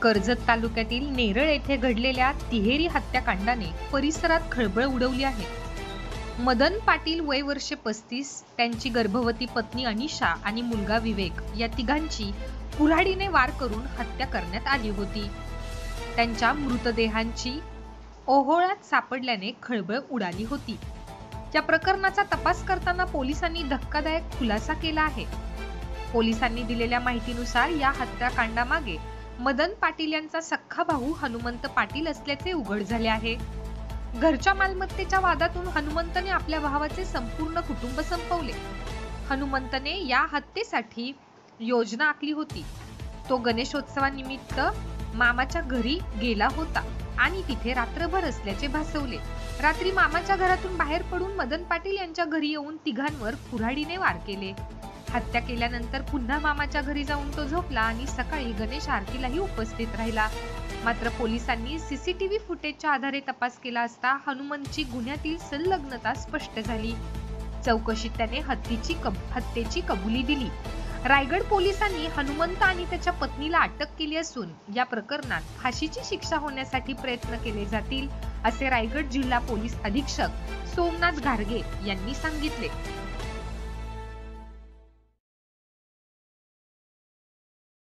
कर्जत तालुक्यातील नेरळ येथे घडलेल्या तिहेरी हत्याकांडाने परिसरात खळबळ उडवली आहे. मदन पाटील वय वर्षे 35, त्यांची गर्भवती पत्नी अनिशा आणि मुलगा विवेक या तिघांची कुऱ्हाडीने वार करून हत्या करण्यात आली होती. त्यांच्या मृतदेहांची ओहोळ्यात सापडल्याने खळबळ उडाली होती. या प्रकरणाचा तपास करताना पोलिसांनी धक्कादायक खुलासा केला आहे. पोलिसांनी दिलेल्या माहितीनुसार या हत्याकांडामागे मदन पाटील यांचा सख्खा भाऊ हनुमंत पाटील असल्याचे उघड झाले आहे. घरच्या मालमत्तेच्या वादातून हनुमंतने आपल्या भावाचे संपूर्ण कुटुंब संपवले. हनुमंतने या हत्येसाठी योजना आखली होती. तो गणेशोत्सवानिमित्त मामाच्या घरी गेला होता आणि तिथे रात्रभर असल्याचे भासवले. रात्री मामाच्या घरातून बाहेर पडून मदन पाटील यांच्या घरी येऊन तिघांवर कुऱ्हाडीने वार केले. हत्या केल्यानंतर पुन्हा मामाच्या घरी जाऊन तो झोपला आणि सकाळी गणेश आरतीलाही उपस्थित राहिला. मात्र पोलिसांनी सीसीटीव्ही फुटेजच्या आधारे तपास केला असता हनुमंतची गुन्ह्यातील संलग्नता स्पष्ट झाली. चौकशीत त्याने हत्येची कबुली दिली. रायगड पोलिसांनी हनुमंत आणि त्याच्या पत्नीला अटक केली असून या प्रकरणात फाशीची शिक्षा होण्यासाठी प्रयत्न केले जातील, असे रायगड जिल्हा पोलीस अधीक्षक सोमनाथ घारगे यांनी सांगितले.